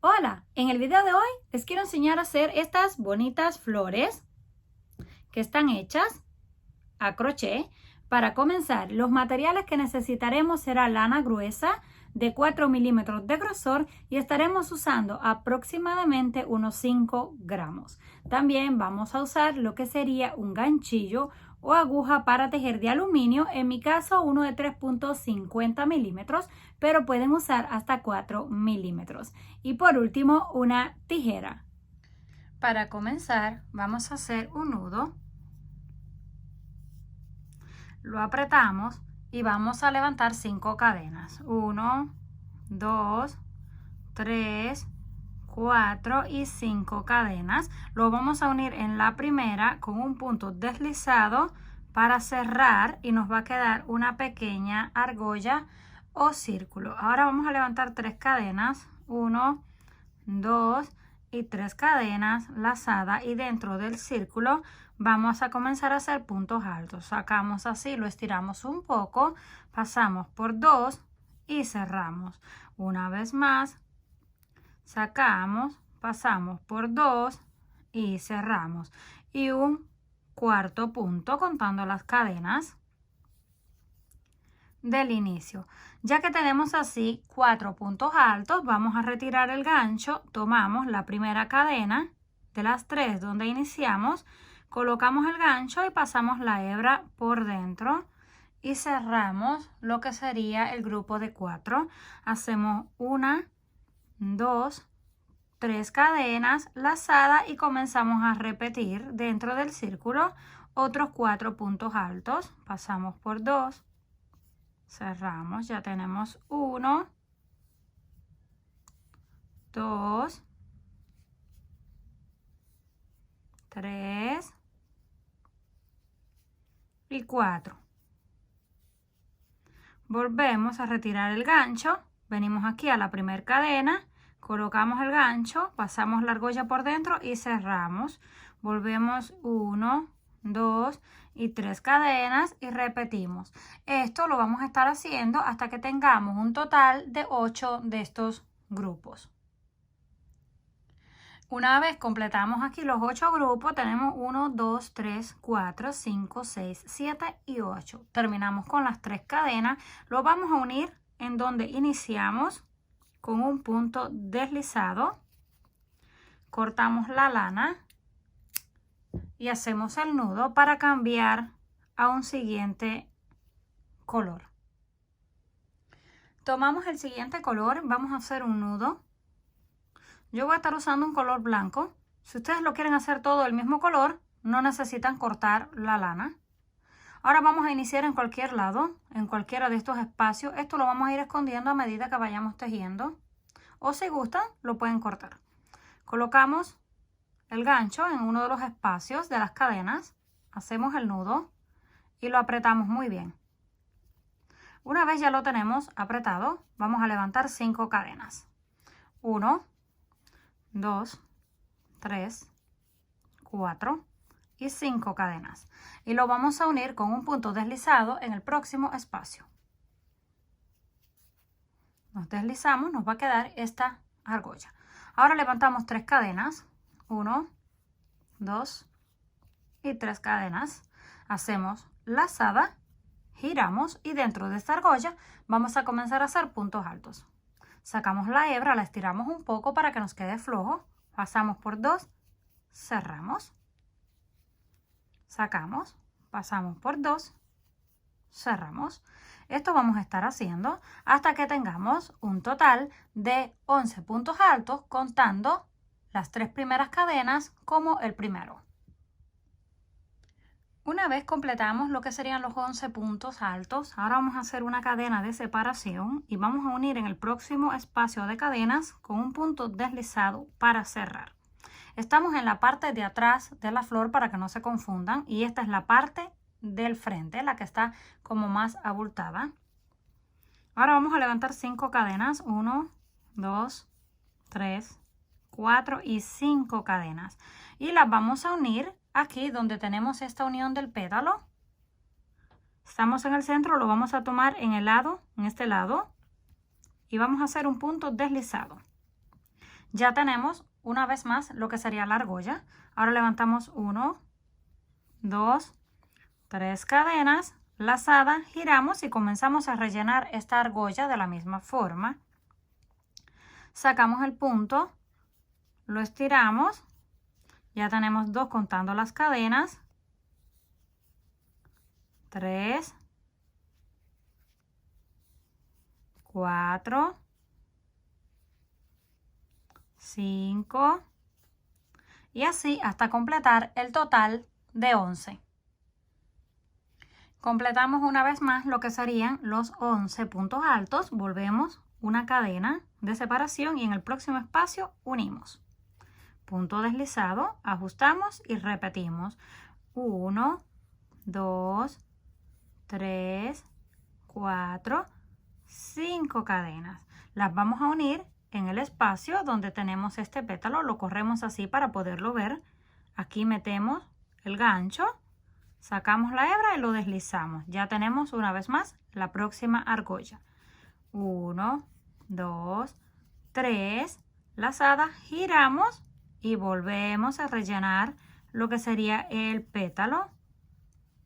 Hola, en el video de hoy les quiero enseñar a hacer estas bonitas flores que están hechas a crochet. Para comenzar, los materiales que necesitaremos será lana gruesa de 4 milímetros de grosor y estaremos usando aproximadamente unos 5 gramos. También vamos a usar lo que sería un ganchillo o aguja para tejer de aluminio, en mi caso uno de 3.50 milímetros, pero pueden usar hasta 4 milímetros. Y por último, una tijera. Para comenzar, vamos a hacer un nudo. Lo apretamos y vamos a levantar 5 cadenas. 1, 2, 3, 4 y 5 cadenas. Lo vamos a unir en la primera con un punto deslizado para cerrar y nos va a quedar una pequeña argolla o círculo. Ahora vamos a levantar 3 cadenas. 1, 2 y 3 cadenas lazadas y dentro del círculo vamos a comenzar a hacer puntos altos. Sacamos así, lo estiramos un poco, pasamos por 2 y cerramos. Una vez más, sacamos, pasamos por 2 y cerramos. Y un cuarto punto contando las cadenas del inicio. Ya que tenemos así 4 puntos altos, vamos a retirar el gancho, tomamos la primera cadena de las 3 donde iniciamos, colocamos el gancho y pasamos la hebra por dentro y cerramos lo que sería el grupo de 4. Hacemos 1, 2, 3 cadenas lazadas y comenzamos a repetir dentro del círculo otros 4 puntos altos. Pasamos por 2. Cerramos, ya tenemos 1, 2, 3 y 4. Volvemos a retirar el gancho, venimos aquí a la primera cadena, colocamos el gancho, pasamos la argolla por dentro y cerramos. Volvemos 1, 2 y 3 cadenas y repetimos. Esto lo vamos a estar haciendo hasta que tengamos un total de 8 de estos grupos. Una vez completamos aquí los 8 grupos, tenemos 1, 2, 3, 4, 5, 6, 7 y 8. Terminamos con las 3 cadenas. Lo vamos a unir en donde iniciamos con un punto deslizado. Cortamos la lana y hacemos el nudo para cambiar a un siguiente color. Tomamos el siguiente color, vamos a hacer un nudo. Yo voy a estar usando un color blanco. Si ustedes lo quieren hacer todo del mismo color, no necesitan cortar la lana. Ahora vamos a iniciar en cualquier lado, en cualquiera de estos espacios. Esto lo vamos a ir escondiendo a medida que vayamos tejiendo. O si gustan, lo pueden cortar. Colocamos el gancho en uno de los espacios de las cadenas, hacemos el nudo y lo apretamos muy bien. Una vez ya lo tenemos apretado, vamos a levantar 5 cadenas. 1, 2, 3, 4 y 5 cadenas. Y lo vamos a unir con un punto deslizado en el próximo espacio. Nos deslizamos, nos va a quedar esta argolla. Ahora levantamos 3 cadenas. 1, 2 y 3 cadenas. Hacemos lazada, giramos y dentro de esta argolla vamos a comenzar a hacer puntos altos. Sacamos la hebra, la estiramos un poco para que nos quede flojo. Pasamos por 2, cerramos. Sacamos, pasamos por 2, cerramos. Esto vamos a estar haciendo hasta que tengamos un total de 11 puntos altos contando las 3 primeras cadenas como el primero. Una vez completamos lo que serían los 11 puntos altos, ahora vamos a hacer una cadena de separación y vamos a unir en el próximo espacio de cadenas con un punto deslizado para cerrar. Estamos en la parte de atrás de la flor para que no se confundan y esta es la parte del frente, la que está como más abultada. Ahora vamos a levantar 5 cadenas, 1, 2, 3, 4 y 5 cadenas y las vamos a unir aquí donde tenemos esta unión del pétalo. Estamos en el centro, lo vamos a tomar en el lado, en este lado y vamos a hacer un punto deslizado. Ya tenemos una vez más lo que sería la argolla. Ahora levantamos 1, 2, 3 cadenas, lazada, giramos y comenzamos a rellenar esta argolla de la misma forma. Sacamos el punto, lo estiramos, ya tenemos 2 contando las cadenas, 3, 4, 5 y así hasta completar el total de 11. Completamos una vez más lo que serían los 11 puntos altos, volvemos una cadena de separación y en el próximo espacio unimos. Punto deslizado, ajustamos y repetimos. 1, 2, 3, 4, 5 cadenas. Las vamos a unir en el espacio donde tenemos este pétalo, lo corremos así para poderlo ver. Aquí metemos el gancho, sacamos la hebra y lo deslizamos. Ya tenemos una vez más la próxima argolla. 1, 2, 3, lazada, giramos y volvemos a rellenar lo que sería el pétalo.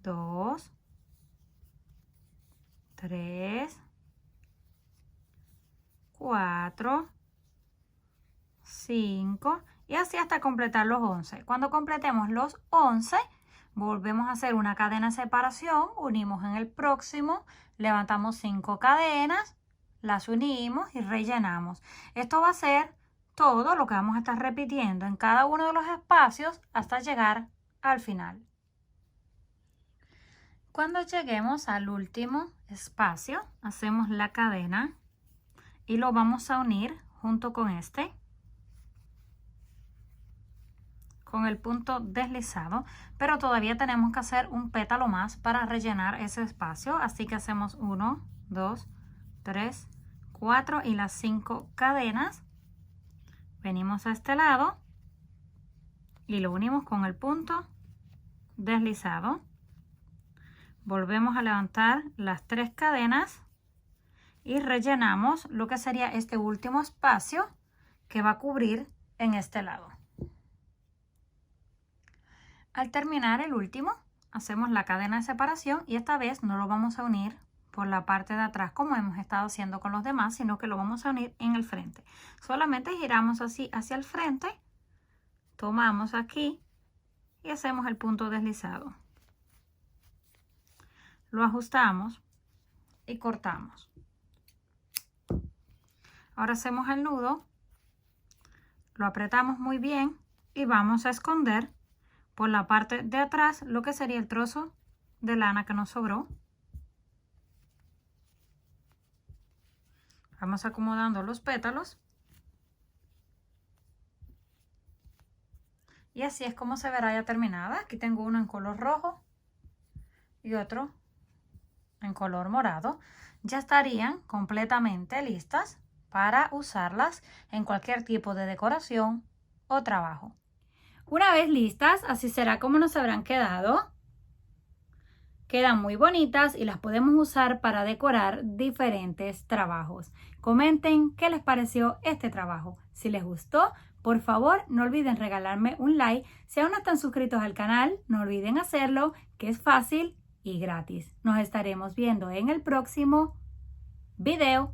2, 3, 4, 5 y así hasta completar los 11. Cuando completemos los 11, volvemos a hacer una cadena de separación, unimos en el próximo, levantamos 5 cadenas, las unimos y rellenamos. Esto va a ser todo lo que vamos a estar repitiendo en cada uno de los espacios hasta llegar al final. Cuando lleguemos al último espacio, hacemos la cadena y lo vamos a unir junto con este, con el punto deslizado, pero todavía tenemos que hacer un pétalo más para rellenar ese espacio, así que hacemos 1, 2, 3, 4 y las 5 cadenas. Venimos a este lado y lo unimos con el punto deslizado. Volvemos a levantar las 3 cadenas y rellenamos lo que sería este último espacio que va a cubrir en este lado. Al terminar el último, hacemos la cadena de separación y esta vez no lo vamos a unir por la parte de atrás como hemos estado haciendo con los demás, sino que lo vamos a unir en el frente. Solamente giramos así hacia el frente, tomamos aquí y hacemos el punto deslizado. Lo ajustamos y cortamos. Ahora hacemos el nudo, lo apretamos muy bien y vamos a esconder por la parte de atrás lo que sería el trozo de lana que nos sobró. Vamos acomodando los pétalos. Y así es como se verá ya terminada. Aquí tengo uno en color rojo y otro en color morado. Ya estarían completamente listas para usarlas en cualquier tipo de decoración o trabajo. Una vez listas, así será como nos habrán quedado. Quedan muy bonitas y las podemos usar para decorar diferentes trabajos. Comenten qué les pareció este trabajo. Si les gustó, por favor, no olviden regalarme un like. Si aún no están suscritos al canal, no olviden hacerlo, que es fácil y gratis. Nos estaremos viendo en el próximo video.